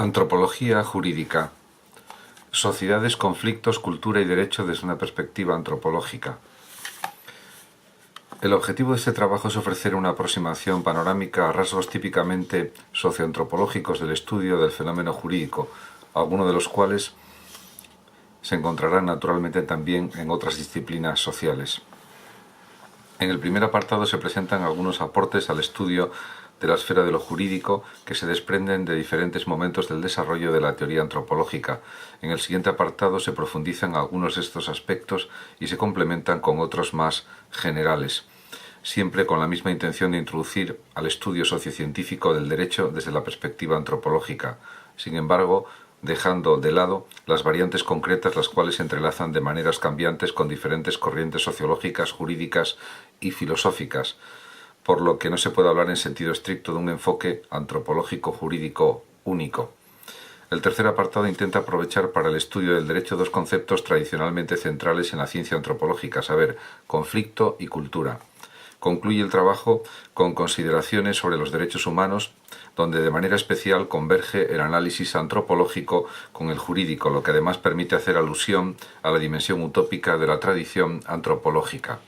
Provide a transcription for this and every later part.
Antropología jurídica. Sociedades, conflictos, cultura y derecho desde una perspectiva antropológica. El objetivo de este trabajo es ofrecer una aproximación panorámica a rasgos típicamente socioantropológicos del estudio del fenómeno jurídico, algunos de los cuales se encontrarán naturalmente también en otras disciplinas sociales. En el primer apartado se presentan algunos aportes al estudio de la esfera de lo jurídico que se desprenden de diferentes momentos del desarrollo de la teoría antropológica. En el siguiente apartado se profundizan algunos de estos aspectos y se complementan con otros más generales, siempre con la misma intención de introducir al estudio sociocientífico del derecho desde la perspectiva antropológica. Sin embargo, dejando de lado las variantes concretas, las cuales se entrelazan de maneras cambiantes con diferentes corrientes sociológicas, jurídicas y filosóficas, por lo que no se puede hablar en sentido estricto de un enfoque antropológico jurídico único. El tercer apartado intenta aprovechar para el estudio del derecho dos conceptos tradicionalmente centrales en la ciencia antropológica, a saber, conflicto y cultura. Concluye el trabajo con consideraciones sobre los derechos humanos, donde de manera especial converge el análisis antropológico con el jurídico, lo que además permite hacer alusión a la dimensión utópica de la tradición antropológica.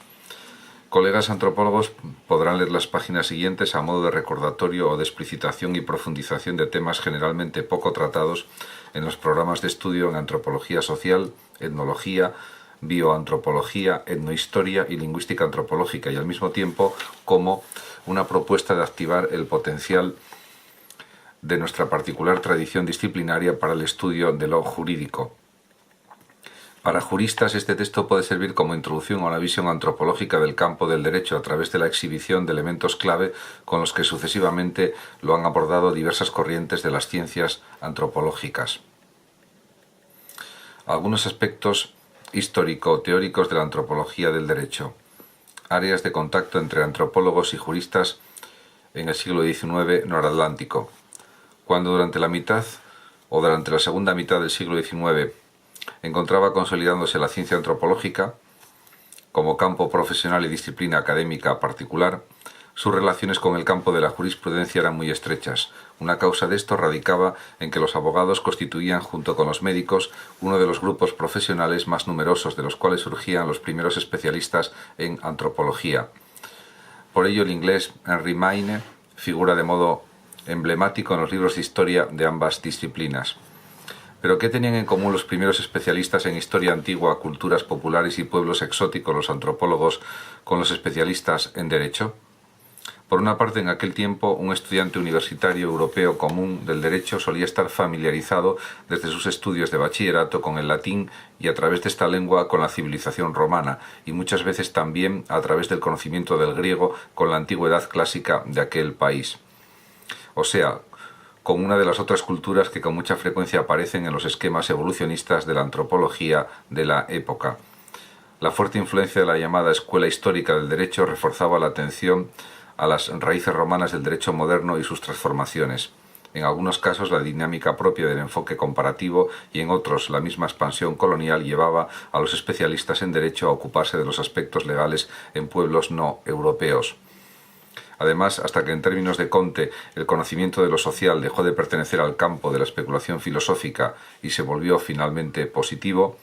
Colegas antropólogos podrán leer las páginas siguientes a modo de recordatorio o de explicitación y profundización de temas generalmente poco tratados en los programas de estudio en antropología social, etnología, bioantropología, etnohistoria y lingüística antropológica, y al mismo tiempo como una propuesta de activar el potencial de nuestra particular tradición disciplinaria para el estudio de lo jurídico. Para juristas, este texto puede servir como introducción a una visión antropológica del campo del derecho a través de la exhibición de elementos clave con los que sucesivamente lo han abordado diversas corrientes de las ciencias antropológicas. Algunos aspectos histórico-teóricos de la antropología del derecho. Áreas de contacto entre antropólogos y juristas en el siglo XIX noratlántico. Cuando durante la segunda mitad del siglo XIX encontraba consolidándose la ciencia antropológica como campo profesional y disciplina académica particular, sus relaciones con el campo de la jurisprudencia eran muy estrechas. Una causa de esto radicaba en que los abogados constituían, junto con los médicos, uno de los grupos profesionales más numerosos, de los cuales surgían los primeros especialistas en antropología. Por ello, el inglés Henry Mayne figura de modo emblemático en los libros de historia de ambas disciplinas. ¿Pero qué tenían en común los primeros especialistas en historia antigua, culturas populares y pueblos exóticos, los antropólogos, con los especialistas en derecho? Por una parte, en aquel tiempo, un estudiante universitario europeo común del derecho solía estar familiarizado desde sus estudios de bachillerato con el latín y a través de esta lengua con la civilización romana, y muchas veces también a través del conocimiento del griego con la antigüedad clásica de aquel país. O sea, con una de las otras culturas que con mucha frecuencia aparecen en los esquemas evolucionistas de la antropología de la época. La fuerte influencia de la llamada escuela histórica del derecho reforzaba la atención a las raíces romanas del derecho moderno y sus transformaciones. En algunos casos la dinámica propia del enfoque comparativo y en otros la misma expansión colonial llevaba a los especialistas en derecho a ocuparse de los aspectos legales en pueblos no europeos. Además, hasta que en términos de Comte el conocimiento de lo social dejó de pertenecer al campo de la especulación filosófica y se volvió finalmente positivo,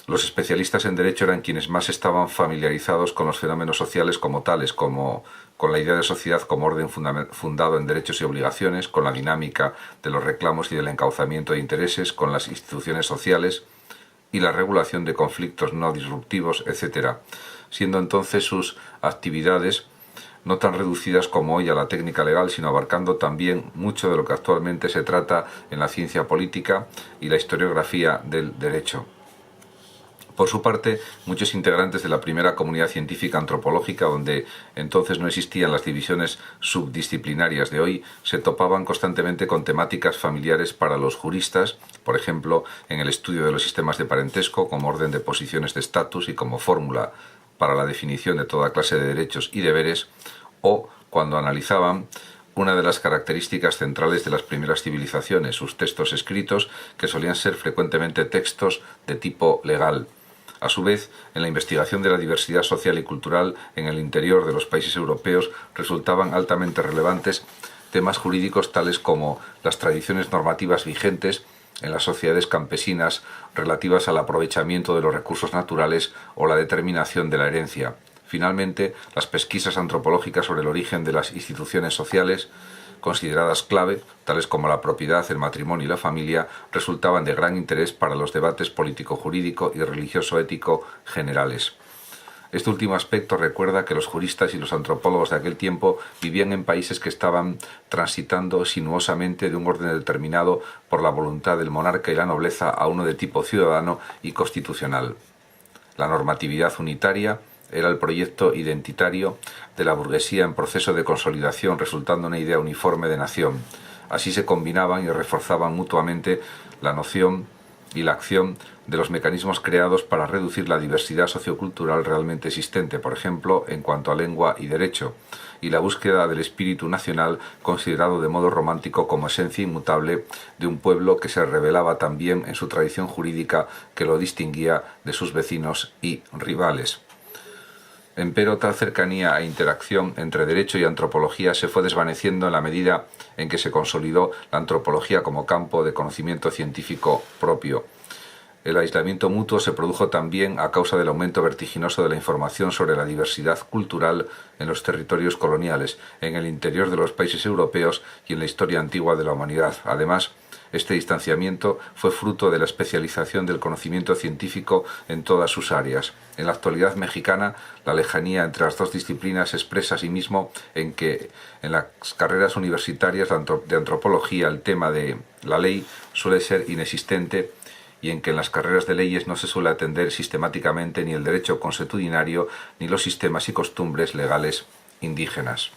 los especialistas en derecho eran quienes más estaban familiarizados con los fenómenos sociales como tales, como con la idea de sociedad como orden fundado en derechos y obligaciones, con la dinámica de los reclamos y del encauzamiento de intereses, con las instituciones sociales y la regulación de conflictos no disruptivos, etc., siendo entonces sus actividades no tan reducidas como hoy a la técnica legal, sino abarcando también mucho de lo que actualmente se trata en la ciencia política y la historiografía del derecho. Por su parte, muchos integrantes de la primera comunidad científica antropológica, donde entonces no existían las divisiones subdisciplinarias de hoy, se topaban constantemente con temáticas familiares para los juristas, por ejemplo, en el estudio de los sistemas de parentesco como orden de posiciones de estatus y como fórmula para la definición de toda clase de derechos y deberes, o cuando analizaban una de las características centrales de las primeras civilizaciones, sus textos escritos, que solían ser frecuentemente textos de tipo legal. A su vez, en la investigación de la diversidad social y cultural en el interior de los países europeos resultaban altamente relevantes temas jurídicos tales como las tradiciones normativas vigentes en las sociedades campesinas relativas al aprovechamiento de los recursos naturales o la determinación de la herencia. Finalmente, las pesquisas antropológicas sobre el origen de las instituciones sociales, consideradas clave, tales como la propiedad, el matrimonio y la familia, resultaban de gran interés para los debates político-jurídico y religioso-ético generales. Este último aspecto recuerda que los juristas y los antropólogos de aquel tiempo vivían en países que estaban transitando sinuosamente de un orden determinado por la voluntad del monarca y la nobleza a uno de tipo ciudadano y constitucional. La normatividad unitaria era el proyecto identitario de la burguesía en proceso de consolidación, resultando una idea uniforme de nación. Así se combinaban y reforzaban mutuamente la noción y la acción de los mecanismos creados para reducir la diversidad sociocultural realmente existente, por ejemplo, en cuanto a lengua y derecho, y la búsqueda del espíritu nacional considerado de modo romántico como esencia inmutable de un pueblo que se revelaba también en su tradición jurídica que lo distinguía de sus vecinos y rivales. Empero, tal cercanía e interacción entre derecho y antropología se fue desvaneciendo en la medida en que se consolidó la antropología como campo de conocimiento científico propio. El aislamiento mutuo se produjo también a causa del aumento vertiginoso de la información sobre la diversidad cultural en los territorios coloniales, en el interior de los países europeos y en la historia antigua de la humanidad. Además, este distanciamiento fue fruto de la especialización del conocimiento científico en todas sus áreas. En la actualidad mexicana, la lejanía entre las dos disciplinas se expresa asimismo en que en las carreras universitarias de antropología el tema de la ley suele ser inexistente y en que en las carreras de leyes no se suele atender sistemáticamente ni el derecho consuetudinario ni los sistemas y costumbres legales indígenas.